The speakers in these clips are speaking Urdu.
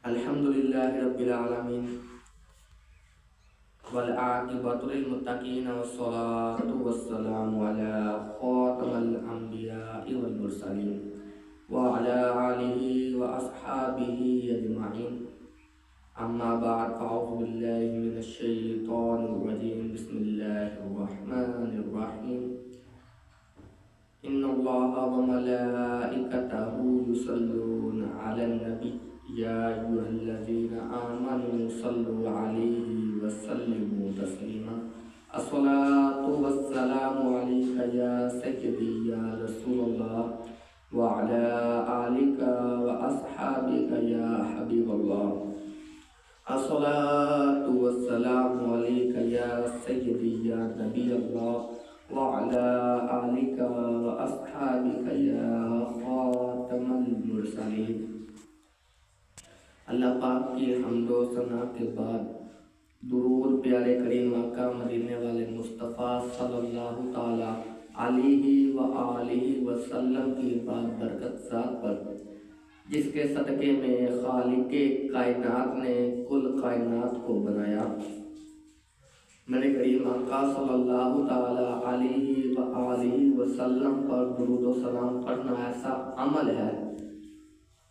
الحمد للہ رب العالمین والعاقبۃ للمتقین والصلاة والسلام علی خاتم الانبیاء والمرسلین وعلی آلہ واصحابہ اجمعین اما بعد فاعوذ باللہ من الشیطان الرجیم بسم اللہ الرحمن الرحیم ان اللہ وملائکتہ یصلون علی النبی یا ایھا الذین آمنوا صلوا علیہ وسلموا تسلیما الصلاۃ والسلام علیک یا سیدی یا رسول اللہ وعلی آلک واصحابک یا حبیب اللہ الصلاۃ والسلام علیک یا سیدی یا نبی اللہ وعلی آلک واصحابک یا خاتم المرسلین۔ اللہ پاک کی حمد و ثنا کے بعد درود پیارے کریم آقا مدینے والے مصطفیٰ صلی اللہ تعالی علیہ وآلہ وسلم کی پاک برکت ذات پر، جس کے صدقے میں خالق کائنات نے کل کائنات کو بنایا۔ میرے کریم آقا صلی اللہ تعالی علیہ وآلہ وسلم پر درود و سلام پڑھنا ایسا عمل ہے،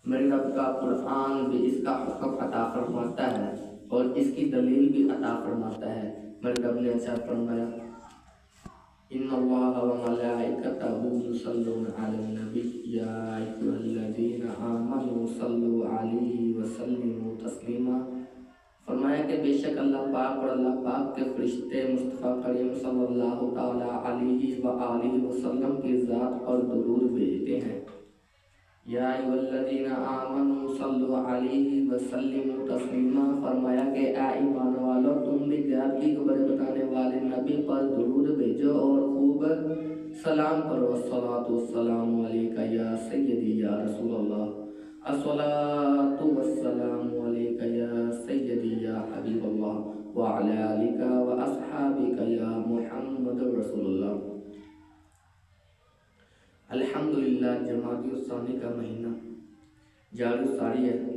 میرے رب کا قرآن بھی اس کا حکم عطا فرماتا ہے اور اس کی دلیل بھی عطا فرماتا ہے۔ میرے رب نے ایسا فرمایا ان اللہ وملائکتہ یصلون علی النبی یا ایھا الذین آمنوا صلوا علیہ وسلموا تسلیما۔ فرمایا کہ بے شک اللہ پاک اور اللہ پاک کے فرشتے مصطفیٰ کریم صلی اللہ تعالی علیہ وآلہ وسلم کی ذات پر درود بھیجتے ہیں۔ یا ایھا الذین آمنوا صلوا علیہ وسلموا تسلیما، فرمایا کہ اے ایمان والو تم بھی غیب کی خبریں بتانے والے نبی پر درود بھیجو اور خوب سلام کرو۔ الصلاۃ والسلام علیک یا سیدی یا رسول اللہ الصلاۃ والسلام علیک یا سیدی یا حبیب اللہ وعلی آلک واصحابک یا محمد رسول اللہ۔ الحمدللہ جمادی الثانی کا مہینہ جاری ساری ہے۔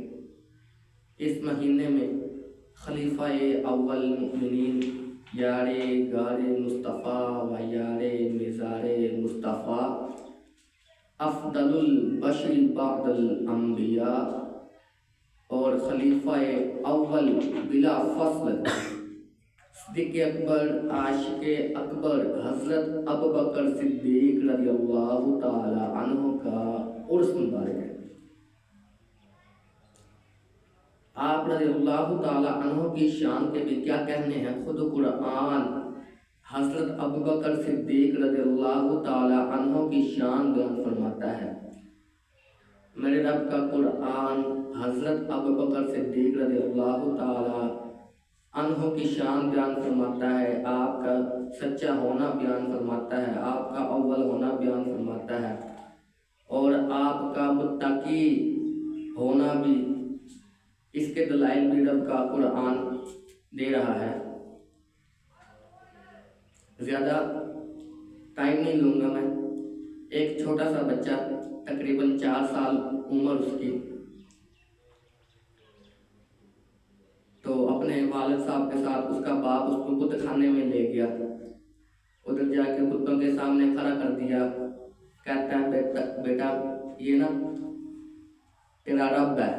اس مہینے میں خلیفہ اول مؤمنین یار غار مصطفیٰ و یار مزار مصطفیٰ افضل البشر بعد الانبیاء اور خلیفہ اول بلا فصل صدیق اکبر عاشق اکبر حضرت ابوبکر صدیق رضی اللہ تعالی عنہ کا عرس مبارک ہے۔ آپ رضی اللہ تعالی عنہ کی شان کے بھی کیا کہنے ہیں، خود قرآن حضرت ابوبکر صدیق رضی اللہ تعالی عنہ کی شان بیان فرماتا ہے۔ میرے رب کا قرآن حضرت ابوبکر صدیق رضی اللہ تعالی عنہ کی شان بیان فرماتا ہے، آپ کا سچا ہونا بیان فرماتا ہے، آپ کا اول ہونا بیان فرماتا ہے اور آپ کا متقی ہونا بھی، اس کے دلائل بھی رب کا قرآن دے رہا ہے۔ زیادہ ٹائم نہیں لوں گا میں۔ ایک چھوٹا سا بچہ تقریباً 4 سال عمر اس کی، تو اپنے والد صاحب کے ساتھ اس کا باپ اس کو بت خانے میں لے گیا، ادھر جا کے بتوں کے سامنے کھڑا کر دیا، کہتا ہے بیٹا یہ نا تیرا رب ہے،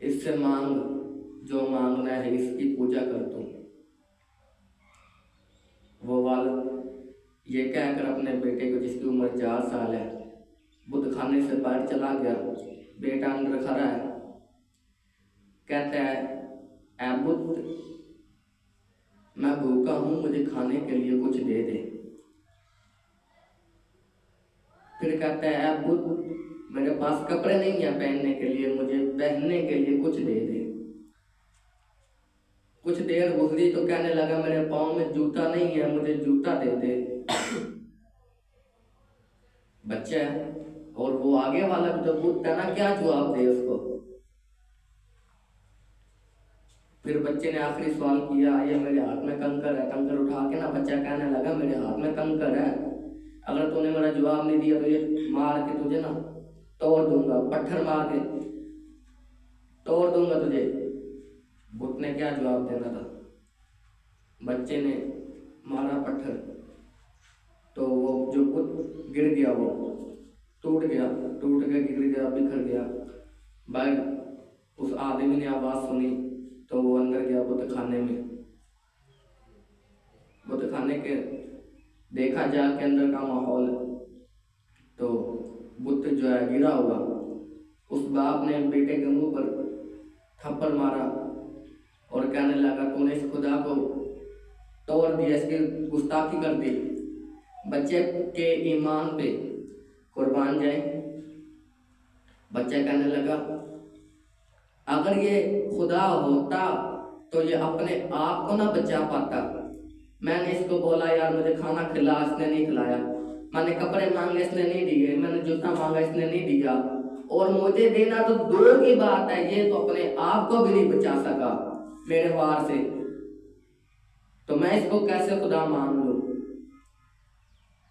اس سے مانگ جو مانگنا ہے، اس کی پوجا کر تو۔ وہ والد یہ کہہ کر اپنے بیٹے کو جس کی عمر 4 سال ہے بت خانے سے باہر چلا گیا۔ بیٹا اندر کھڑا ہے، کہتا ہے اے بت میں بھوکا ہوں، مجھے کھانے کے لیے کچھ دے دے۔ پھر کہتا ہے اے بت میرے پاس کپڑے نہیں ہیں پہننے کے لیے، مجھے پہننے کے لیے کچھ دے دے۔ کچھ دیر گزری تو کہنے لگا میرے پاؤں میں جوتا نہیں ہے، مجھے جوتا دے دے۔ بچہ ہے اور وہ آگے والا جو بت ہے نا، کیا جواب دے اس کو۔ پھر بچے نے آخری سوال کیا، یہ میرے ہاتھ میں کنکر ہے۔ کنکر اٹھا کے نا بچہ کہنے لگا میرے ہاتھ میں کنکر ہے، اگر تو نے میرا جواب نہیں دیا تو یہ مار کے تجھے نا توڑ دوں گا، پتھر مار کے توڑ دوں گا تجھے۔ بت نے کیا جواب دینا تھا؟ بچے نے مارا پتھر تو وہ جو بت گر گیا، وہ ٹوٹ گیا، گر گیا، بکھر گیا۔ باہر اس آدمی نے آواز سنی تو وہ اندر گیا بت خانے میں۔ بت خانے کے دیکھا جا کے اندر کا ماحول تو بت جو ہے گرا ہوا۔ اس باپ نے بیٹے کے منہ پر تھپڑ مارا اور کہنے لگا تو نے اس خدا کو توڑ دیا، اس کی گستاخی کر دی۔ بچے کے ایمان پہ قربان جائیں۔ بچہ کہنے لگا اگر یہ خدا ہوتا تو یہ اپنے آپ کو نہ بچا پاتا۔ میں نے اس کو بولا یار مجھے کھانا کھلا، اس نے نہیں کھلایا۔ میں نے کپڑے مانگے، اس نے نہیں دیے۔ میں نے جوتا مانگا، اس نے نہیں دیا۔ اور مجھے دینا تو دور کی بات ہے، یہ تو اپنے آپ کو بھی نہیں بچا سکا میرے وار سے، تو میں اس کو کیسے خدا مان لوں؟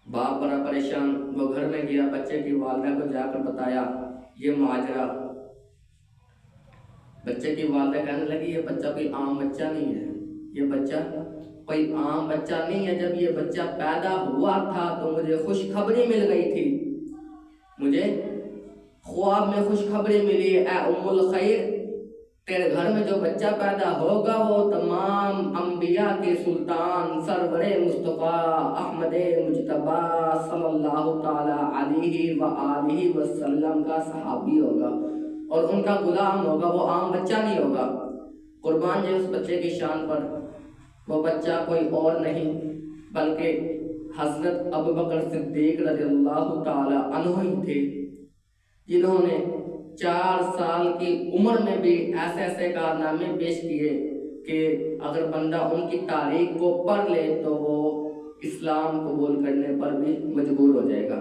باپ بڑا پریشان، وہ گھر میں گیا، بچے کی والدہ کو جا کر بتایا یہ ماجرا۔ بچے کی والدہ کہنے لگی یہ بچہ کوئی عام بچہ نہیں ہے، یہ بچہ کوئی عام بچہ نہیں ہے۔ جب یہ بچہ پیدا ہوا تھا تو مجھے خوشخبری مل گئی تھی، مجھے خواب میں خوشخبری ملی، اے ام الخیر تیرے گھر میں جو بچہ پیدا ہوگا وہ تمام انبیاء کے سلطان سرور مصطفیٰ احمد مجتبی صلی اللہ تعالی علیہ وآلہ وسلم کا صحابی ہوگا اور ان کا غلام ہوگا، وہ عام بچہ نہیں ہوگا۔ قربان جائے اس بچے کی شان پر۔ وہ بچہ کوئی اور نہیں بلکہ حضرت ابوبکر صدیق رضی اللہ تعالی عنہ ہی تھے، جنہوں نے 4 سال کی عمر میں بھی ایسے ایسے کارنامے پیش کیے کہ اگر بندہ ان کی تاریخ کو پڑھ لے تو وہ اسلام قبول کرنے پر بھی مجبور ہو جائے گا۔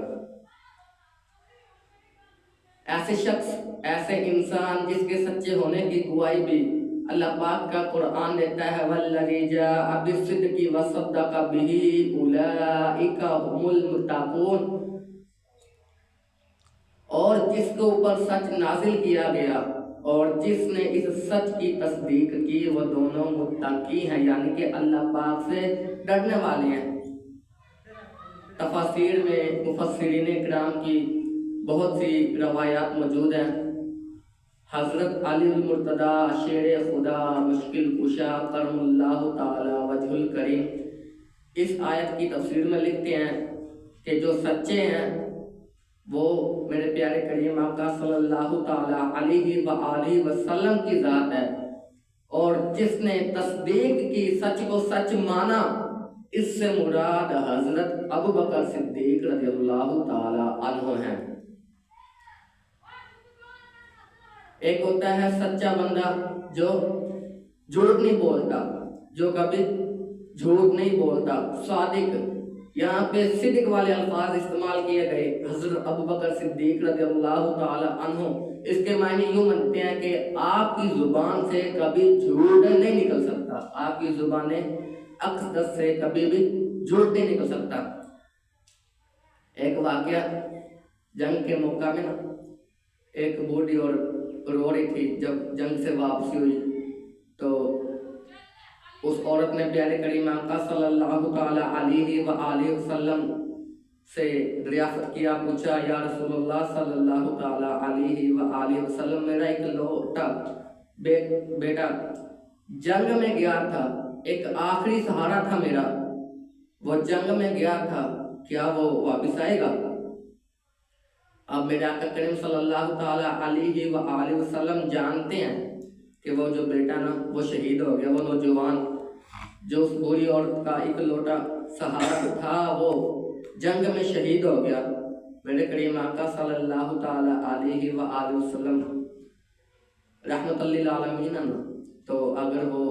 ایسے شخص، ایسے انسان جس کے سچے ہونے کی گواہی بھی اللہ پاک کا قرآن دیتا ہے، وَالَّذِي جَاءَ بِالصِّدْقِ وَصَدَّقَ بِهِ أُولَٰئِكَ هُمُ الْمُتَّقُونَ۔ اور جس کے اوپر سچ نازل کیا گیا اور جس نے اس سچ کی تصدیق کی وہ دونوں متقی ہیں، یعنی کہ اللہ پاک سے ڈرنے والے ہیں۔ تفاسیر میں مفسرین کرام کی بہت سی روایات موجود ہیں۔ حضرت علی المرتضی شیر خدا مشکل کشا کرم اللہ تعالی وجہ الکریم اس آیت کی تفسیر میں لکھتے ہیں کہ جو سچے ہیں وہ میرے پیارے کریم آقا صلی اللہ تعالی علیہ وآلہ وسلم کی ذات ہے، اور جس نے تصدیق کی، سچ کو سچ مانا، اس سے مراد حضرت ابوبکر صدیق رضی اللہ تعالی عنہ ہیں۔ ایک ہوتا ہے سچا بندہ جو جھوٹ نہیں بولتا، جو کبھی جھوٹ نہیں بولتا، صادق۔ یہاں پہ صدق والے الفاظ استعمال کیے گئے، حضرت ابوبکر صدیق رضی اللہ تعالی عنہ۔ اس کے معنی یوں بنتے ہیں کہ آپ کی زبان سے کبھی جھوٹ نہیں نکل سکتا، آپ کی زبان اقدس سے کبھی بھی جھوٹ نہیں نکل سکتا۔ ایک واقعہ جنگ کے موقع میں نا، ایک بوڑھی اور رو رہی تھی۔ جب جنگ سے واپسی ہوئی تو اس عورت نے پیارے کریم آقا صلی اللہ تعالی علیہ وآلہ وسلم سے دریافت کیا، پوچھا یا رسول اللہ صلی اللہ تعالی علیہ وآلہ وسلم میرا ایک لوٹا بیٹا جنگ میں گیا تھا، ایک آخری سہارا تھا میرا، وہ جنگ میں گیا تھا، کیا وہ واپس آئے گا؟ اب میرے آقا کریم صلی اللہ تعالی علیہ وآلہ وسلم جانتے ہیں کہ وہ جو بیٹا نا وہ شہید ہو گیا، وہ نوجوان جو اس بوڑھی عورت کا ایک لوٹا سہارا تھا وہ جنگ میں شہید ہو گیا۔ میرے کریم آقا صلی اللہ تعالی علیہ وآلہ وسلم رحمت للعالمین تو اگر وہ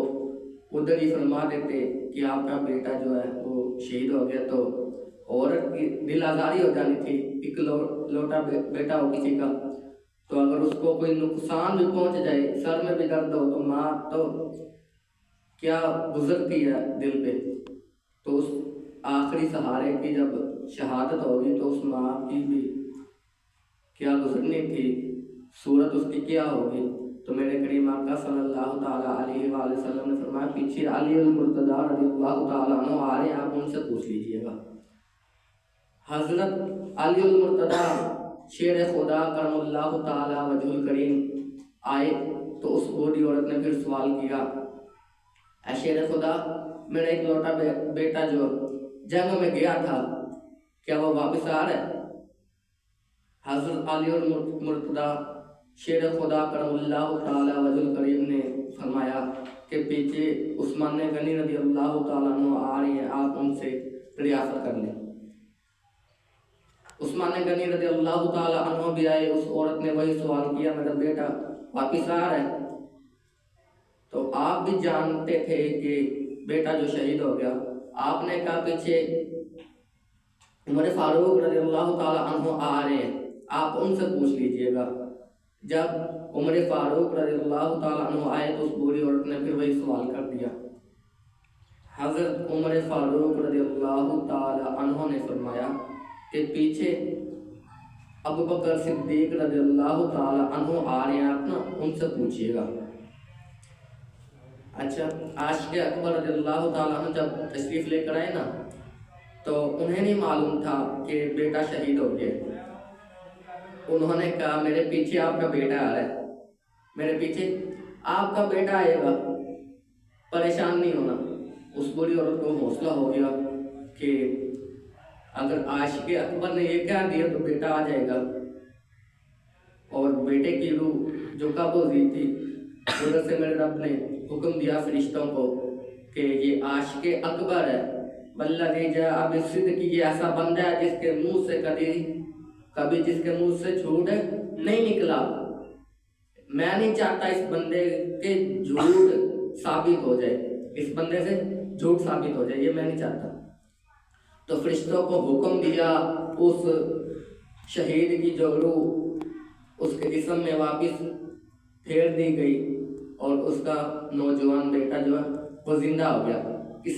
ادھر ہی فرما دیتے کہ آپ کا بیٹا جو ہے وہ شہید ہو گیا تو عورت کی دل آزاری ہو جانی تھی۔ ایک لوٹا بیٹا ہو کسی کا تو اگر اس کو کوئی نقصان بھی پہنچ جائے، سر میں بھی درد ہو تو ماں تو کیا گزرتی ہے دل پہ، تو اس آخری سہارے کی جب شہادت ہوگی تو اس ماں کی بھی کیا گزرنی تھی، صورت اس کی کیا ہوگی۔ تو میرے کریم آقا صلی اللہ تعالیٰ علیہ وآلہ وسلم نے فرمایا پیچھے علی المرتضیٰ رضی اللہ تعالیٰ عنہ آ رہے ہیں، آپ ان سے پوچھ لیجئے گا۔ حضرت علی المرتضیٰ شیر خدا کرم اللہ تعالیٰ وجہ الکریم آئے تو اس بوڑھی عورت نے پھر سوال کیا، اے شیر خدا، میرا ایک لوٹا بیٹا جو جنگ میں گیا تھا، کیا وہ واپس آ رہا ہے؟ حضرت علی المرتضیٰ شیر خدا کرم اللہ تعالیٰ وجہ الکریم نے فرمایا کہ پیچھے عثمان غنی رضی اللہ تعالیٰ عنہ آ رہے ہیں، آپ ان سے ریاست کر لیں۔ عثمان غنی رضی اللہ تعالیٰ عنہ بھی آئے، اس عورت نے وہی سوال کیا، میرا بیٹا واپس آ رہا ہے؟ تو آپ بھی جانتے تھے کہ بیٹا جو شہید ہو گیا، آپ نے کہا پیچھے عمر فاروق رضی اللہ تعالیٰ عنہ آ رہے ہیں، آپ ان سے پوچھ لیجئے گا۔ جب عمر فاروق رضی اللہ تعالیٰ عنہ آئے تو اس بوڑھی عورت نے پھر وہی سوال کر دیا۔ حضرت عمر فاروق رضی اللہ تعالیٰ عنہ نے فرمایا کہ پیچھے ابو بکر صدیق رضی اللہ تعالیٰ عنہ آ رہے ہیں، آپ نا ان سے پوچھئے گا۔ اچھا، عاشق اکبر رضی اللہ تعالیٰ عنہ جب تشریف لے کر آئے نا تو انہیں نہیں معلوم تھا کہ بیٹا شہید ہو گیا۔ انہوں نے کہا میرے پیچھے آپ کا بیٹا آ رہا ہے، میرے پیچھے آپ کا بیٹا آئے گا، پریشان نہیں ہونا۔ اس بڑی عورت کو حوصلہ ہو گیا کہ اگر عاشق اکبر نے یہ کہہ دیا تو بیٹا آ جائے گا، اور بیٹے کی روح جو قبض ہوئی تھی ادھر سے میرے رب نے حکم دیا فرشتوں کو کہ یہ عاشق اکبر ہے، والذی جاء بالصدق، یہ ایسا بندہ ہے جس کے منہ سے کبھی جس کے منہ سے جھوٹ نہیں نکلا۔ میں نہیں چاہتا اس بندے کے جھوٹ ثابت ہو جائے، اس بندے سے جھوٹ ثابت ہو جائے، یہ میں نہیں چاہتا۔ تو فرشتوں کو حکم دیا، اس شہید کی جو روح اس کے جسم میں واپس پھیر دی گئی، اور اس کا نوجوان بیٹا جو ہے وہ زندہ ہو گیا۔ کس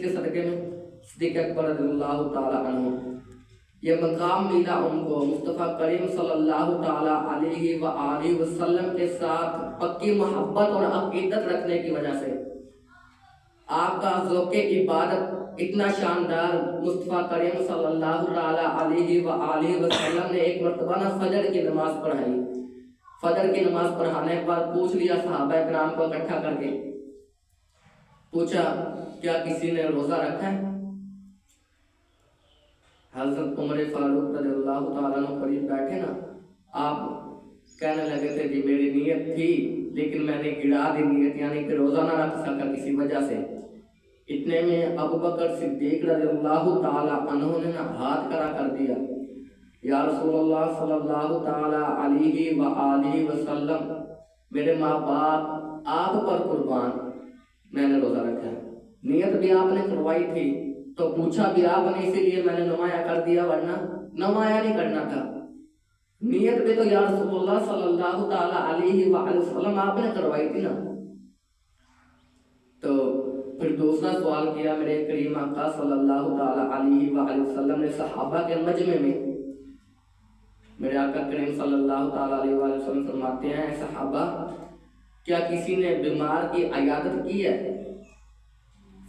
کے صدقے میں؟ صدیق اکبر رضی اللہ تعالیٰ عنہ۔ یہ مقام ملا ان کو مصطفیٰ کریم صلی اللہ تعالیٰ علیہ وآلہ وسلم کے ساتھ پکی محبت اور عقیدت رکھنے کی وجہ سے۔ آپ کا ذوق عبادت اتنا شاندار، مصطفیٰ کریم صلی اللہ تعالیٰ علیہ وآلہ وسلم نے ایک مرتبہ فجر کی نماز پڑھائی۔ فجر کی نماز پڑھانے کے بعد پوچھ لیا صحابہ کرام کو اکٹھا کر کے، پوچھا کیا کسی نے روزہ رکھا ہے؟ حضرت عمر فاروق رضی اللہ تعالیٰ عنہ قریب بیٹھے نا، آپ کہنے لگے تھے کہ میری نیت تھی لیکن میں نے گڑا دی نیت، یعنی کہ روزہ نہ رکھ سکا کسی وجہ سے۔ اتنے میں ابو بکر صدیق رضی اللہ تعالیٰ عنہ نے ہاتھ کھڑا کر دیا، یا رسول اللہ صلی اللہ تعالیٰ علیہ وآلہ وسلم، میرے ماں باپ آپ پر قربان، میں نے روزہ رکھا ہے، نیت بھی آپ نے کروائی تھی تو پوچھا بھی آپ نے، اسی لیے میں نے نمایاں کر دیا، ورنہ نمایاں نہیں کرنا تھا۔ نیت بھی تو یا رسول اللہ صلی اللہ تعالیٰ علیہ وآلہ وسلم آپ نے کروائی تھی نا۔ تو پھر دوسرا سوال کیا میرے کریم آقا صلی اللہ تعالیٰ علیہ وآلہ وسلم نے صحابہ کے مجمع میں۔ میرے آقا کریم صلی اللہ تعالیٰ علیہ وآلہ وسلم فرماتے ہیں، صحابہ کیا کسی نے بیمار کی عیادت کی ہے؟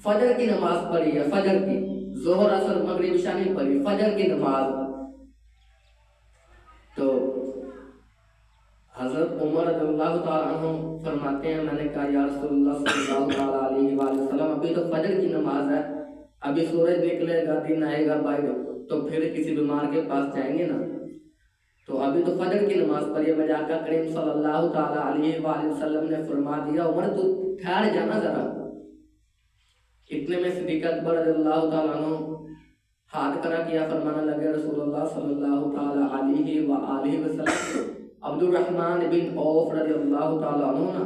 فجر کی نماز پڑھی ہے، فجر کی، ظہر عصر مغرب عشاء نہیں پڑھی، فجر کی نماز۔ تو حضرت عمر رضی اللہ تعالیٰ عنہ فرماتے ہیں، میں نے کہا یا رسول اللہ صلی اللہ تعالیٰ علیہ وآلہ وسلم، ابھی تو فجر کی نماز ہے، ابھی سورج نکلے گا، دن آئے گا باہر، تو پھر کسی بیمار کے پاس جائیں گے نا، تو ابھی تو فجر کی نماز پڑھی ہے۔ میرے آقا کریم صلی اللہ تعالیٰ علیہ وآلہ وسلم نے فرما دیا، عمر تو ٹھہر جانا ذرا۔ اتنے میں صدیق اکبر رضی اللہ تعالیٰ عنہ ہاتھ کھڑا کیا، فرمانے لگے رسول اللہ صلی اللہ تعالیٰ علیہ وآلہ وسلم، عبد الرحمن بن عوف رضی اللہ تعالیٰ عنہ نا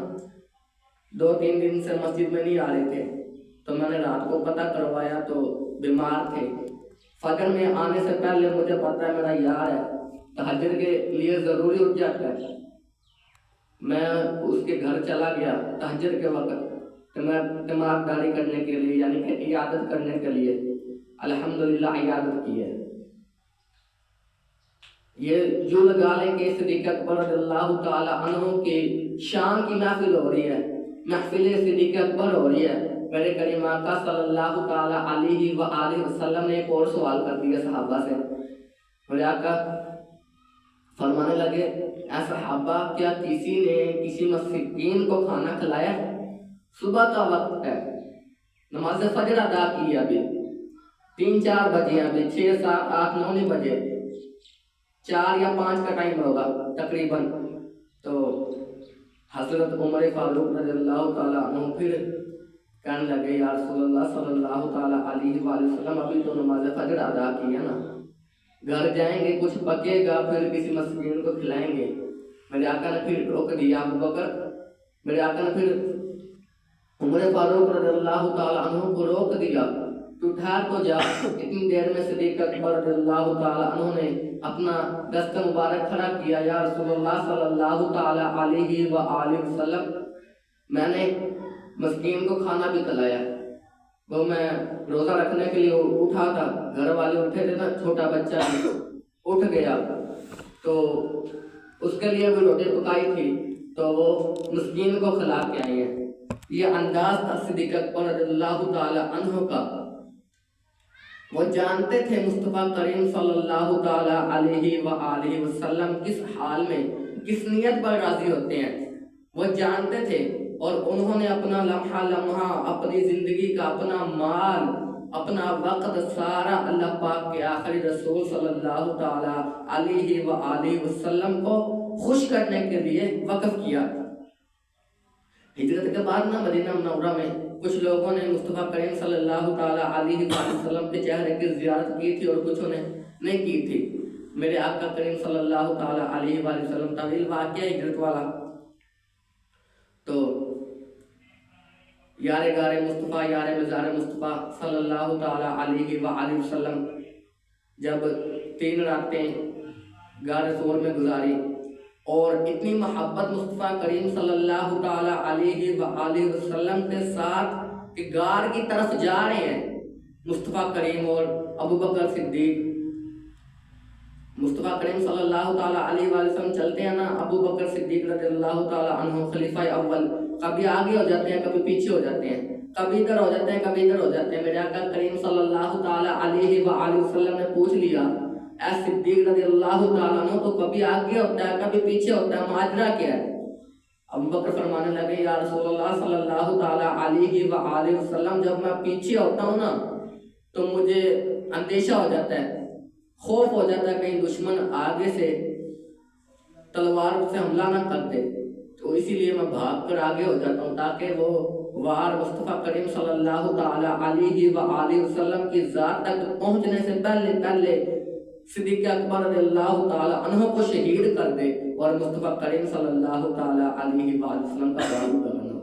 2-3 دن سے مسجد میں نہیں آ رہے تھے، تو میں نے رات کو پتہ کروایا تو بیمار تھے۔ فجر میں آنے سے پہلے مجھے پتہ ہے میرا یار ہے، تہجد کے لیے ضروری اٹھ جاتا ہے، میں اس کے گھر چلا گیا تہجد کے وقت، تمام داری کرنے کے لیے، یعنی کہ عیادت کرنے کے لیے۔ الحمدللہ عیادت کی ہے۔ یہ یوں لگا لیں کہ صدیق اکبر رضی اللہ تعالی عنہ کی شان کی محفل ہو رہی ہے، محفل صدیق اکبر ہو رہی ہے۔ میرے کریم آقا صلی اللہ تعالی علیہ وآلہ وسلم نے ایک اور سوال کر دیا صحابہ سے۔ میرے آقا فرمانے لگے، اے صحابہ کیا کسی نے کسی مسکین کو کھانا کھلایا؟ صبح کا وقت ہے، نماز فجر ادا کی، ابھی 3-4 بجے، ابھی 6 7 8 9 نہیں بجے، 4 یا 5 کا ٹائم ہوگا تقریباً۔ تو حضرت عمر فاروق رضی اللہ تعالیٰ عنہ پھر کہنے لگے، یا رسول اللہ صلی اللہ تعالیٰ علیہ وآلہ وسلم ابھی تو نماز فجر ادا کی ہے نا، گھر جائیں گے کچھ پکے گا پھر کسی مسکین کو کھلائیں گے۔ میرے آقا نے پھر روک دیا ابو بکر، میرے آقا نے پھر عمر فاروق رضی اللہ تعالیٰ عنہ کو روک دیا، تو ٹھہر تو جا۔ اتنی دیر میں صدیق اکبر رضی اللہ تعالیٰ عنہ نے اپنا دست مبارک کھڑا کیا، یا رسول اللہ صلی اللہ تعالیٰ علیہ وآلہ وسلم میں نے مسکین کو کھانا بھی کھلایا، وہ میں روزہ رکھنے کے لیے اٹھا تھا، گھر والے اٹھے تھے نا، چھوٹا بچہ اٹھ گیا تو اس کے لیے بھی روٹی پکائی تھی تو وہ مسکین کو کھلا کے آئی ہیں۔ یہ انداز تھا صدیق اکبر رضی اللہ تعالی عنہ کا۔ وہ جانتے تھے مصطفیٰ کریم صلی اللہ تعالی علیہ وآلہ وسلم کس حال میں کس نیت پر راضی ہوتے ہیں، وہ جانتے تھے، اور انہوں نے اپنا لمحہ لمحہ، اپنی زندگی کا اپنا مال، اپنا وقت سارا اللہ پاک کے آخری رسول صلی اللہ تعالی علیہ وآلہ وسلم کو خوش کرنے کے لیے وقف کیا۔ ہجرت کے بعد نا مدینہ منورہ میں کچھ لوگوں نے مصطفیٰ کریم صلی اللہ تعالی علیہ وآلہ وسلم کے چہرے کی زیارت کی تھی اور کچھوں نے نہیں کی تھی۔ میرے آقا کریم صلی اللہ تعالی علیہ وآلہ وسلم طویل واقعہ ہجرت والا، تو یار غار مصطفیٰ، یار مزار مصطفیٰ صلی اللہ تعالی علیہ وآلہ وسلم جب 3 راتیں غار ثور میں گزاری اور اتنی محبت مصطفیٰ کریم صلی اللہ تعالی علیہ وآلہ وسلم کے ساتھ کہ غار کی طرف جا رہے ہیں مصطفیٰ کریم اور ابو بکر صدیق۔ مصطفیٰ کریم صلی اللہ تعالی علیہ وآلہ وسلم چلتے ہیں نا، ابو بکر صدیق رضی اللہ تعالی عنہ خلیفہ اول کبھی آگے ہو جاتے ہیں، کبھی پیچھے ہو جاتے ہیں، کبھی ادھر ہو جاتے ہیں، کبھی ادھر ہو جاتے ہیں۔ میرے آقا کریم صلی اللہ تعالی علیہ وآلہ وسلم نے پوچھ لیا، اے صدیق رضی اللہ تعالیٰ عنہ تو کبھی آگے ہوتا ہے کبھی پیچھے ہوتا ہے، ماجرا کیا ہے؟ ابو بکر فرمانے لگے، یا رسول اللہ صلی اللہ تعالی علیہ وآلہ وسلم جب میں پیچھے ہوتا ہوں نا تو مجھے اندیشہ ہو جاتا ہے، خوف ہو جاتا ہے کہیں دشمن آگے سے تلوار سے حملہ نہ کر دے، تو اسی لیے میں بھاگ کر آگے ہو جاتا ہوں تاکہ وہ وار مصطفیٰ کریم صلی اللہ تعالی علیہ وآلہ وسلم کی ذات تک پہنچنے سے پہلے صدیق اکبر رضی اللہ تعالی عنہ کو شہید کر دے اور مصطفیٰ کریم صلی اللہ تعالی علیہ وآلہ وسلم کا بازو بنا۔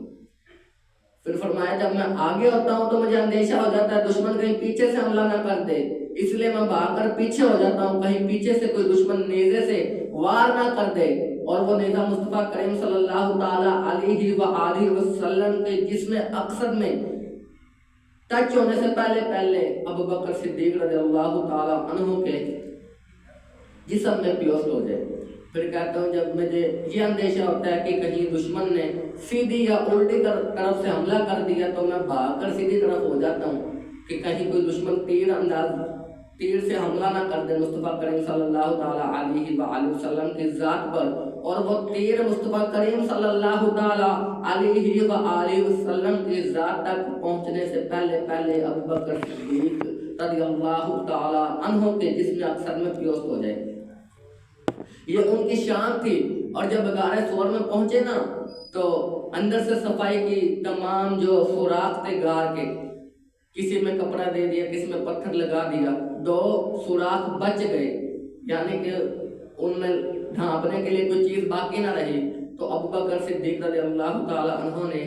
پھر فرمایا جب میں آگے ہوتا ہوں تو مجھے اندیشہ ہو جاتا ہے دشمن کہیں پیچھے سے حملہ نہ کر دے، اس لیے میں بھاگ کر پیچھے ہو جاتا ہوں کہیں پیچھے سے کوئی دشمن نیزے سے وار نہ کر دے، اور وہ نیزہ مصطفیٰ کریم صلی اللہ تعالی علیہ وآلہ وسلم کے جسم اقصد میں ٹچ ہونے سے پہلے ابو بکر صدیق رضی اللہ تعالی عنہ کے جسم میں پیوست ہو جائے۔ پھر کہتا ہوں جب مجھے یہ اندیشہ ہوتا ہے کہ کہیں دشمن نے سیدھی یا الٹی طرف سے حملہ کر دیا تو میں بھاگ کر سیدھی طرف ہو جاتا ہوں کہ کہیں کوئی دشمن تیر سے حملہ نہ کر دے مصطفیٰ کریم صلی اللہ تعالی علیہ وآلہ وسلم کی ذات پر، اور وہ تیر مصطفیٰ کریم صلی اللہ تعالی علیہ وآلہ وسلم کی ذات تک پہنچنے سے پہلے ابو بکر صدیق رضی اللہ تعالی عنہ کے جسم اکثر میں پیوست ہو جائے۔ یہ ان کی شان تھی، اور جب غار ثور میں پہنچے نا تو اندر سے صفائی کی تمام جو سوراخ تھے غار کے، کسی میں کپڑا دے دیا، کسی میں پتھر لگا دیا، 2 سوراخ بچ گئے، یعنی کہ ان میں ڈھانپنے کے لیے کوئی چیز باقی نہ رہی۔ تو ابو بکر صدیق رضی اللہ تعالی عنہ نے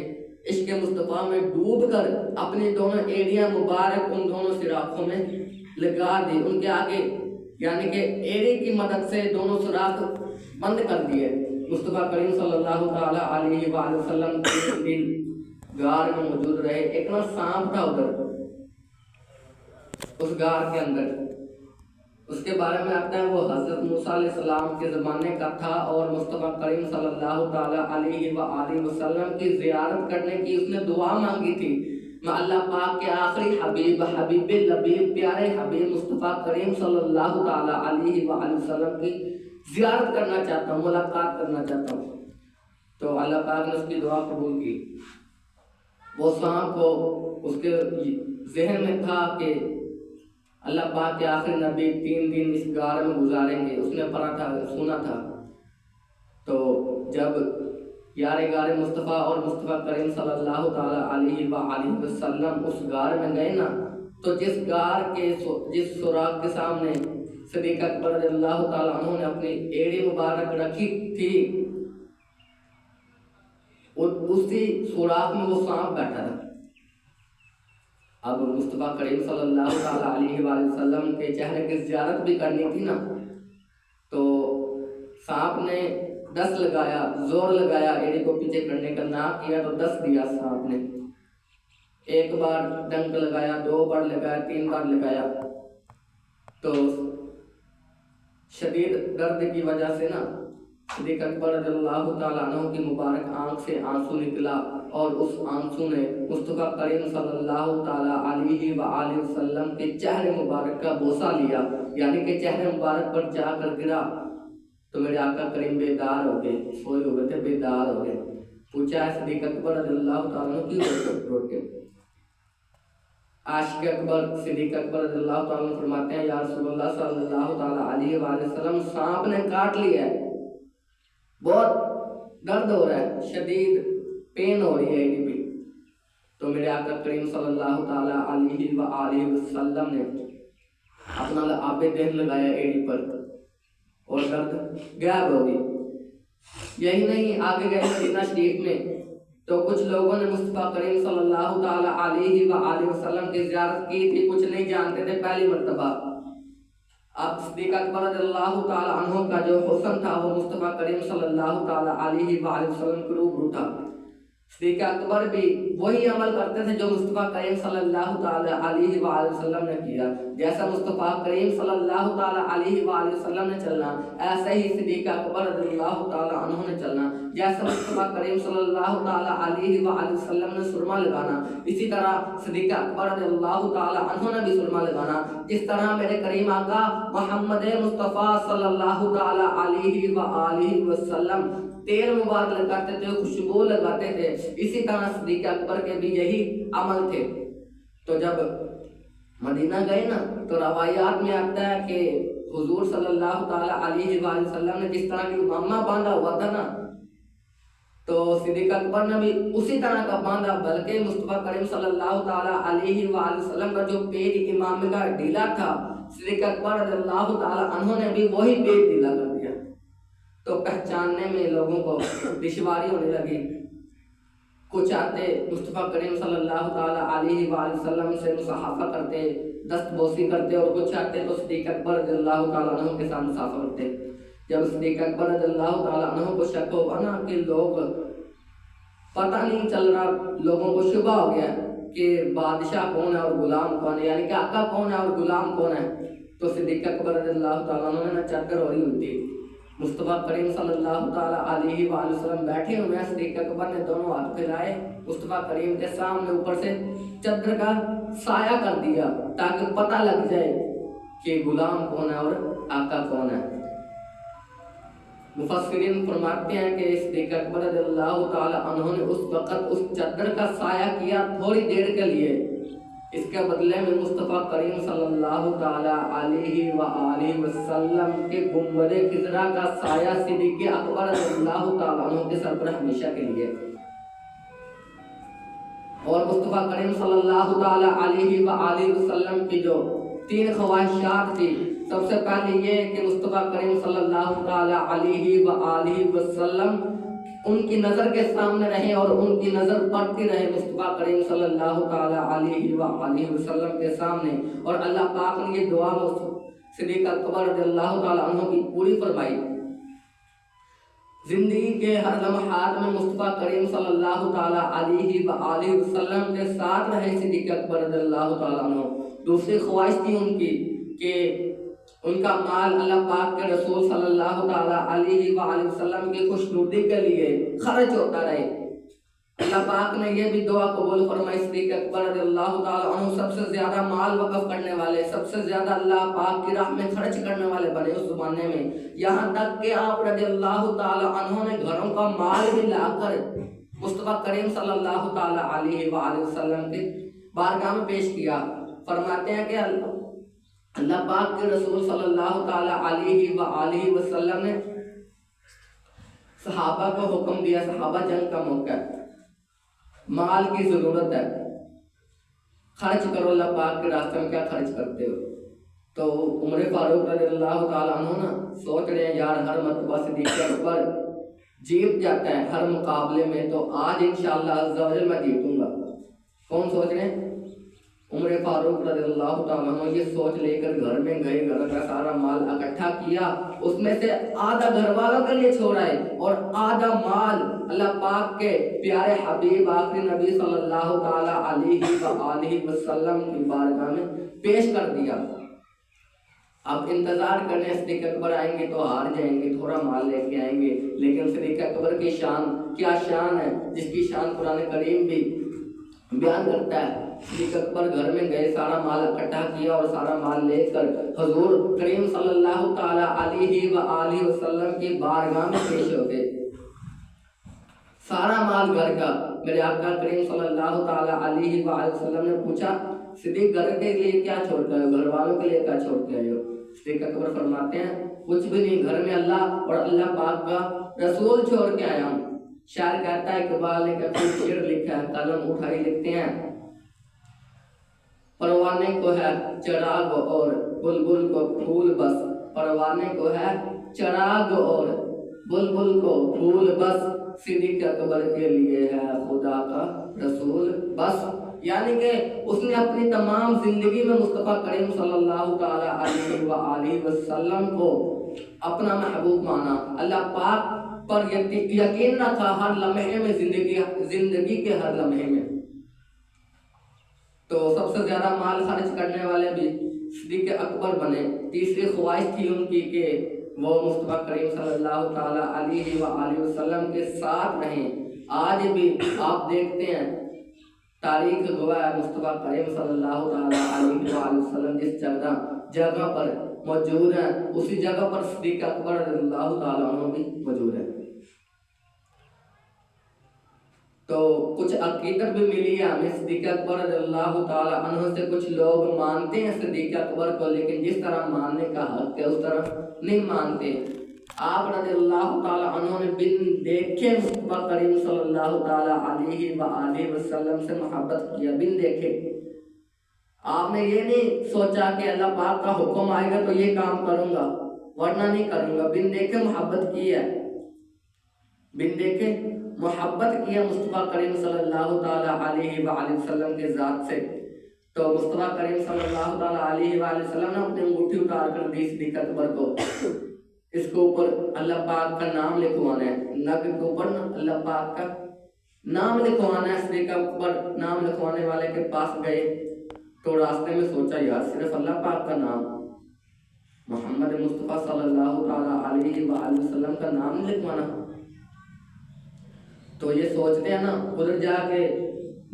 عشق مصطفیٰ میں ڈوب کر اپنی دونوں ایڑیاں مبارک ان دونوں سوراخوں میں لگا دی، ان کے آگے یعنی کہ ایڑی کی مدد سے دونوں سوراخ بند کر دیے۔ مصطفیٰ کریم صلی اللہ تعالی علیہ وآلہ وسلم 3 دن غار میں موجود رہے۔ ایک نا سانپ تھا ادھر اس غار کے اندر، اس کے بارے میں آتا ہے وہ حضرت موسیٰ علیہ السلام کے زمانے کا تھا اور مصطفیٰ کریم صلی اللہ تعالیٰ علیہ وآلہ وسلم کی زیارت کرنے کی اس نے دعا مانگی تھی۔ میں اللہ پاک کے آخری حبیب حبیب لبیب پیارے حبیب مصطفیٰ کریم صلی اللہ تعالیٰ علیہ وآلہ وسلم کی زیارت کرنا چاہتا ہوں، ملاقات کرنا چاہتا ہوں۔ تو اللہ پاک نے اس کی دعا قبول کی۔ وہ سانپ کو اس کے ذہن میں تھا کہ اللہ پاک کے آخری نبی 3 دن اس غار میں گزاریں گے، اس نے پڑھا تھا، سنا تھا۔ تو جب یار غار مصطفیٰ اور مصطفیٰ کریم صلی اللہ تعالیٰ علیہ وآلہ وسلم اس غار میں گئے نا، تو جس غار کے جس سوراخ کے سامنے صدیق اکبر رضی اللہ تعالیٰ عنہ نے اپنی ایڑی مبارک رکھی تھی، اسی سوراخ میں وہ سانپ بیٹھا تھا۔ اب مصطفیٰ کریم صلی اللہ تعالیٰ علیہ وآلہ وسلم کے چہرے کی زیارت بھی کرنی تھی نا، تو سانپ نے ڈس لگایا، زور لگایا ایڑی کو پیچھے کرنے کا، نہ کیا تو ڈس دیا سانپ نے۔ 1 بار ڈنک لگایا، 2 بار لگایا، 3 بار لگایا، تو شدید درد کی وجہ سے نا صدیق اکبر رضی اللہ تعالیٰ عنہ کی مبارک آنکھ سے آنسو نکلا، اور اس آنسو نے مصطفیٰ کریم صلی اللہ تعالیٰ علیہ وآلہ وسلم کے چہرے مبارک کا بوسہ لیا، یعنی کہ چہرے مبارک پر جا کر گرا۔ تو میرے آقا کریم بیدار ہو گئے، سوئے ہوئے تھے، بیدار ہو گئے۔ پوچھا ہے صدیق اکبر رضی اللہ تعالیٰ عنہ کیوں روتے؟ عاشق اکبر صدیق اکبر رضی اللہ تعالیٰ عنہ فرماتے ہیں یا رسول اللہ صلی اللہ تعالیٰ علیہ وآلہ وسلم سانپ نے کاٹ لیا ہے، بہت درد ہو رہا ہے، شدید پین ہو رہی ہے ایڑی پہ۔ تو میرے آقا کریم صلی اللہ تعالیٰ علیہ وآلہ وسلم نے اپنا آب دہن لگایا ایڑی پر اور درد غائب ہو گئی۔ یہی نہیں، آگے گئے مدینہ شریف میں تو کچھ لوگوں نے مصطفیٰ کریم صلی اللہ تعالیٰ علیہ وآلہ وسلم کی زیارت کی تھی، کچھ نہیں جانتے تھے پہلی مرتبہ۔ اب صدیق اکبر رضی اللہ تعالیٰ عنہ کا جو حسن تھا وہ مصطفیٰ کریم صلی اللہ تعالیٰ علیہ وآلہ وسلم کے روبرو تھا۔ صدیق اکبر بھی وہی عمل کرتے تھے جو مصطفیٰ کریم صلی اللہ تعالیٰ علیہ وآلہ وسلم نے کیا۔ جیسا مصطفیٰ کریم صلی اللہ تعالیٰ علیہ وآلہ وسلم نے چلنا، ایسے ہی صدیق اکبر رضی اللہ تعالیٰ عنہ نے چلنا۔ جیسا مصطفیٰ کریم صلی اللہ تعالیٰ علیہ وآلہ وسلم نے سرما لگانا، اسی طرح صدیق اکبر رضی اللہ تعالیٰ عنہ نے بھی سرما لگانا۔ جس طرح میرے کریم آقا محمد مصطفیٰ صلی اللہ تعالیٰ علیہ وآلہ وسلم تیل مبارک لگاتے تھے، خوشبو لگاتے تھے، اسی طرح صدیق اکبر کے بھی یہی عمل تھے۔ تو جب مدینہ گئے نا تو روایات میں آتا ہے کہ حضور صلی اللہ تعالیٰ علیہ وآلہ وسلم نے جس طرح کی امامہ باندھا ہوا تھا نا، تو صدیق اکبر نے بھی اسی طرح کا باندھا، بلکہ مصطفیٰ کریم صلی اللہ تعالیٰ علیہ وآلہ وسلم کا جو پیج امامہ کا ڈھیلا تھا، صدیق اکبر رضی اللہ تعالیٰ عنہ نے بھی وہی پیج ڈھیلا کر دیا۔ تو پہچاننے میں لوگوں کو دشواری ہونے لگی۔ کچھ آتے مصطفیٰ کریم صلی اللہ تعالیٰ علیہ وآلہ وسلم سے مصافحہ کرتے، دست بوسی کرتے، اور کچھ آتے تو صدیق اکبر رضی اللہ تعالیٰ عنہ کے ساتھ مصافحہ کرتے۔ جب صدیق اکبر رضی اللہ تعالیٰ عنہ کو شک ہوا نا کہ لوگ پتہ نہیں چل رہا، لوگوں کو شبہ ہو گیا کہ بادشاہ کون ہے اور غلام کون ہے، یعنی کہ آقا کون ہے اور غلام کون ہے، تو صدیق اکبر رضی اللہ تعالیٰ عنہ نے چادر اوڑھی ہوئی تھی۔ مصطفیٰ کریم صلی اللہ تعالیٰ علیہ وآلہ وسلم بیٹھے ہوئے ہیں، صدیق اکبر نے دونوں ہاتھ پھیلائے، مصطفیٰ کریم کے سامنے اوپر سے چادر کا سایہ کر دیا تاکہ پتہ لگ جائے کہ غلام کون ہے اور آقا کون ہے۔ مفسرین فرماتے ہیں کہ صدیق اکبر رضی اللہ تعالیٰ عنہ نے اس وقت اس چادر کا سایہ کیا تھوڑی دیر کے لیے، اس کے بدلے میں مصطفیٰ کریم صلی اللہ تعالیٰ علیہ وآلہ وسلم کے گنبد خضرا کا سایہ صدیق اکبر رضی اللہ تعالیٰ عنہ کے سر پر ہمیشہ کے لیے۔ اور مصطفیٰ کریم صلی اللہ تعالیٰ علیہ وآلہ وسلم کی جو 3 خواہشات تھی، سب سے پہلے یہ کہ مصطفیٰ کریم صلی اللہ تعالیٰ علیہ وآلہ وسلم ان کی نظر کے سامنے رہے اور ان کی نظر پڑتی رہے مصطفیٰ کریم صلی اللہ تعالیٰ علیہ وآلہ وسلم کے سامنے۔ اور اللہ پاک نے یہ دعا صدیق اکبر رضی اللہ تعالیٰ عنہ کی پوری فرمائی۔ زندگی کے ہر لمحات میں مصطفیٰ کریم صلی اللہ تعالیٰ علیہ وآلہ وسلم کے ساتھ رہے صدیق اکبر رضی اللہ تعالیٰ عنہ۔ دوسری خواہش تھی ان کی کہ ان کا مال اللہ پاک کے رسول صلی اللہ تعالی علیہ وآلہ وسلم کی خوشنودی کے لیے خرچ ہوتا رہے۔ اللہ پاک نے یہ بھی دعا قبول فرمائی۔ صدیق اکبر رضی اللہ تعالی عنہ سب سے زیادہ مال وقف کرنے والے، سب سے زیادہ اللہ پاک کی راہ میں خرچ کرنے والے بنے اس زمانے میں، یہاں تک کہ آپ رضی اللہ تعالی عنہ نے گھروں کا مال بھی لا کر مصطفیٰ کریم صلی اللہ تعالی علیہ وآلہ وسلم کے بارگاہ میں پیش کیا۔ فرماتے ہیں کہ اللہ پاک کے رسول صلی اللہ تعالی علیہ وآلہ وسلم نے صحابہ کو حکم دیا، صحابہ جنگ کا موقع ہے، مال کی ضرورت ہے، خرچ کرو اللہ پاک کے راستے میں، کیا خرچ کرتے ہو؟ تو عمر فاروق رضی اللہ تعالیٰ عنہ نا سوچ رہے ہیں یار ہر مرتبہ صدیق اکبر جیت جاتا ہے ہر مقابلے میں، تو آج انشاءاللہ عز و جل میں جیتوں گا۔ کون سوچ رہے ہیں؟ عمر فاروق رضی اللہ تعالیٰ عنہ یہ سوچ لے کر گھر میں گئے، گھر کا سارا مال اکٹھا کیا، اس میں سے آدھا گھر والوں کے لیے چھوڑا ہے اور آدھا مال اللہ پاک کے پیارے حبیب آخری نبی صلی اللہ تعالی علیہ وآلہ وسلم کی بارگاہ میں پیش کر دیا۔ اب انتظار کرنے صدیق اکبر آئیں گے تو ہار جائیں گے، تھوڑا مال لے کے آئیں گے، لیکن صدیق اکبر کی شان کیا شان ہے جس کی شان قرآن کریم بھی بیان کرتا ہے۔ صدیق اکبر گھر میں گئے، سارا مال اکٹھا کیا اور سارا مال لے کر حضور کریم صلی اللہ تعالی علیہ وآلہ وسلم کی بارگاہ میں پیش ہو گئے۔ سارا مال گھر کا، میرے آقا کریم صلی اللہ تعالی علیہ وآلہ وسلم نے پوچھا صدیق گھر کے لیے کیا چھوڑ کے آئے ہو، گھر والوں کے لیے کیا چھوڑ کے آئے ہو؟ صدیق اکبر فرماتے ہیں کچھ بھی نہیں، گھر میں اللہ اور اللہ پاک کا رسول چھوڑ کے آیا ہوں۔ شاعر کہتا ہے اقبال نے کہ شعر لکھا ہے، قلم اٹھائی لکھتے ہیں، پروانے کو ہے چراغ اور بلبل کو پھول بس، پروانے کو ہے چراغ اور بلبل کو پھول بس، صدیق اکبر کے لیے ہے خدا کا رسول بس۔ یعنی کہ اس نے اپنی تمام زندگی میں مصطفیٰ کریم صلی اللہ تعالی علیہ وآلہ وسلم کو اپنا محبوب مانا، اللہ پاک پر یقین رکھا ہر لمحے میں، زندگی کے ہر لمحے میں۔ تو سب سے زیادہ مال خرچ کرنے والے بھی صدیق اکبر بنے۔ تیسری خواہش تھی ان کی کہ وہ مصطفیٰ کریم صلی اللہ تعالی علیہ وآلہ وسلم کے ساتھ رہیں۔ آج بھی آپ دیکھتے ہیں تاریخ گواہ ہے، مصطفیٰ کریم صلی اللہ تعالی علیہ وآلہ وسلم جس جگہ پر موجود ہیں اسی جگہ پر صدیق اکبر رضی اللہ تعالیٰ عنہ بھی موجود ہے۔ تو کچھ عقیدت بھی ملی ہے ہمیں صدیق اکبر رضی اللہ تعالیٰ عنہ سے۔ کچھ لوگ مانتے ہیں صدیق اکبر کو، لیکن جس طرح ماننے کا حق ہے اس طرح نہیں مانتے۔ آپ رضی اللہ تعالیٰ عنہ نے بن دیکھے مصطفیٰ کریم صلی اللہ تعالیٰ علیہ وآلہ وسلم سے محبت کیا، بن دیکھے۔ آپ نے یہ نہیں سوچا کہ اللہ پاک کا حکم آئے گا تو یہ کام کروں گا ورنہ نہیں کروں گا، بن دیکھے محبت کی ہے، بن دیکھے محبت کیا مصطفیٰ کریم صلی اللہ تعالیٰ علیہ وآلہ وسلم کے ذات سے۔ تو مصطفیٰ کریم صلی اللہ تعالیٰ علیہ وآلہ وسلم نے اپنی انگوٹھی اتار کر دی صدیق اکبر کو، اس کے اوپر اللہ پاک کا نام لکھوانا ہے، نگ کے اوپر اللہ پاک کا نام لکھوانا ہے۔ صدیق اکبر نام لکھوانے والے کے پاس گئے تو راستے میں سوچا یار صرف اللہ پاک کا نام، محمد مصطفیٰ صلی اللہ تعالیٰ علیہ وآلہ وسلم کا نام نہیں لکھوانا؟ تو یہ سوچتے ہیں نا، ادھر جا کے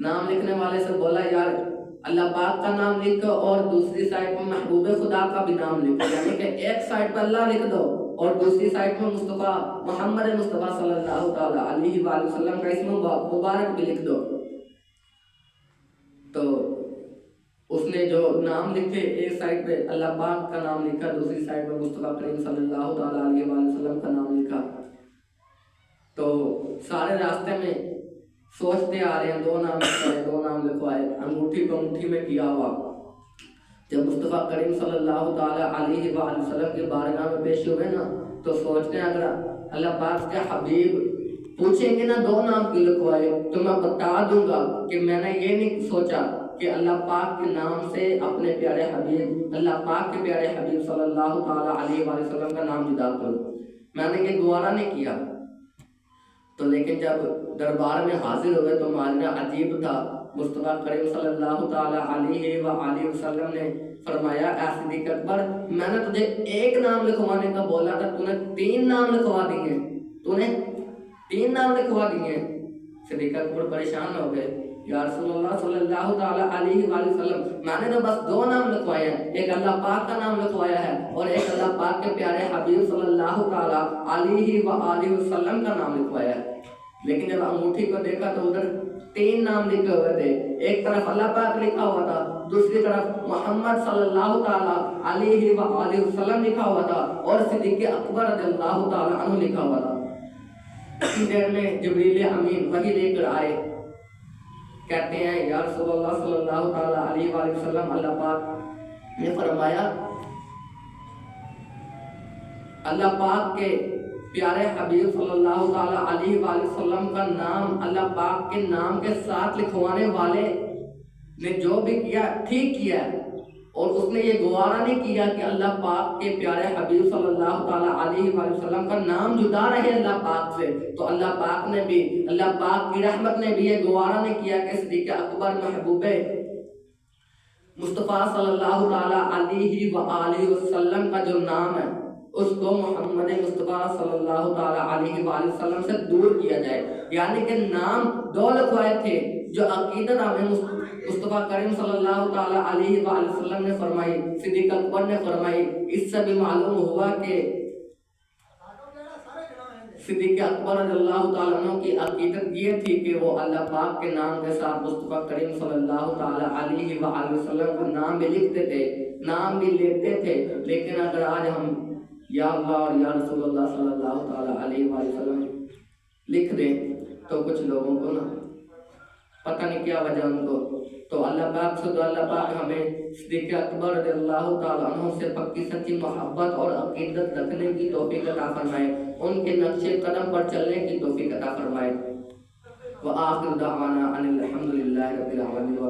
نام لکھنے والے سے بولا یار اللہ پاک کا نام لکھو اور دوسری سائڈ میں محبوب خدا کا بھی نام لکھو، یعنی کہ ایک سائڈ پہ اللہ لکھ دو اور دوسری سائڈ میں مصطفیٰ محمد مصطفیٰ صلی اللہ تعالیٰ علیہ وآلہ وسلم کا اسم مبارک بھی لکھ دو۔ تو اس نے جو نام لکھے، ایک سائڈ پہ اللہ پاک کا نام لکھا، دوسری سائڈ پہ مصطفیٰ کریم صلی اللہ تعالیٰ علیہ وآلہ وسلم کا نام لکھا۔ تو سارے راستے میں سوچتے آ رہے ہیں دو نام لکھوائے، دو نام لکھوائے، انگوٹھی کو انگوٹھی میں کیا ہوا۔ جب مصطفیٰ کریم صلی اللہ تعالیٰ علیہ وآلہ وسلم کے بارگاہ میں پیش ہوئے نا تو سوچتے ہیں اگر اللہ پاک کے حبیب پوچھیں گے نا دو نام کیوں لکھوائے تو میں بتا دوں گا کہ میں نے یہ نہیں سوچا کہ اللہ پاک کے نام سے اپنے پیارے حبیب، اللہ پاک کے پیارے حبیب صلی اللہ تعالیٰ علیہ وآلہ وسلم کا نام جدا کروں، میں نے یہ گوارا نہیں کیا۔ تو لیکن جب دربار میں حاضر ہوئے تو معاملہ عجیب تھا۔ مصطفیٰ کریم صلی اللہ تعالیٰ علیہ وآلہ وسلم نے فرمایا اے صدیق اکبر میں نے تجھے ایک نام لکھوانے کا بولا تھا، تو نے 3 نام لکھوا دیے، تو نے 3 نام لکھوا دیے۔ صدیق اکبر پریشان ہو گئے، یا رسول اللہ صلی اللہ تعالی علیہ وآلہ وسلم میں نے تو بس 2 نام لکھوائے ہیں، ایک اللہ پاک کا نام لکھوایا ہے اور ایک اللہ پاک کے پیارے حبیب صلی اللہ تعالی علیہ وآلہ وسلم کا نام لکھوایا ہے۔ لیکن جب انگوٹھی کو دیکھا تو ادھر 3 نام لکھے ہوئے تھے، ایک طرف اللہ پاک لکھا ہوا تھا، دوسری طرف محمد صلی اللہ تعالی علیہ وآلہ وسلم لکھا ہوا تھا اور صدیق اکبر رضی اللہ تعالی عنہ لکھا ہوا تھا۔ دیر میں جبریل امین وحی لے کر آئے، کہتے ہیں یا رسول اللہ صلی اللہ تعالی علیہ وآلہ وسلم اللہ پاک نے فرمایا اللہ پاک کے پیارے حبیب صلی اللہ تعالی علیہ وآلہ وسلم کا نام اللہ پاک کے نام کے ساتھ لکھوانے والے نے جو بھی کیا ٹھیک کیا ہے، اور اس نے یہ گوارا نہیں کیا کہ اللہ پاک کے پیارے حبیب صلی اللہ تعالی علیہ وآلہ وسلم کا نام جدا رہے اللہ پاک سے، تو اللہ پاک نے بھی، اللہ پاک کی رحمت نے بھی یہ گوارا نہیں کیا کہ صدیق اکبر محبوب مصطفیٰ صلی اللہ تعالی علیہ وآلہ وسلم کا جو نام ہے اس کو محمد مصطفیٰ صلی اللہ تعالی علیہ وآلہ وسلم سے دور کیا جائے۔ یعنی کہ نام 2 لکھوائے تھے جو عقیدت ہمیں مصطفیٰ کریم صلی اللہ تعالی علیہ وآلہ وسلم نے فرمائی، صدیق اکبر نے فرمائی۔ اس سے بھی معلوم ہوا کہ صدیق اکبر رضی اللہ تعالیٰ عنہ کی عقیدت یہ تھی کہ وہ اللہ پاک کے نام کے ساتھ مصطفیٰ کریم صلی اللہ تعالی علیہ وآلہ وسلم کو نام بھی لکھتے تھے، نام بھی لیتے تھے۔ لیکن اگر آج ہم یا اللہ اور یا رسول اللہ صلی اللہ تعالی علیہ وآلہ وسلم لکھ دیں تو کچھ لوگوں کو نا پتہ نہیں کیا وجہ ان کو، تو اللہ پاک سے تو اللہ پاک ہمیں صدیق اکبر رضی اللہ تعالیٰ عنہ سے پکی سچی محبت اور عقیدت رکھنے کی توفیق عطا فرمائے، ان کے نقش قدم پر چلنے کی توفیق عطا فرمائے۔ وآخر دعوانا ان الحمد للہ رب العالمین۔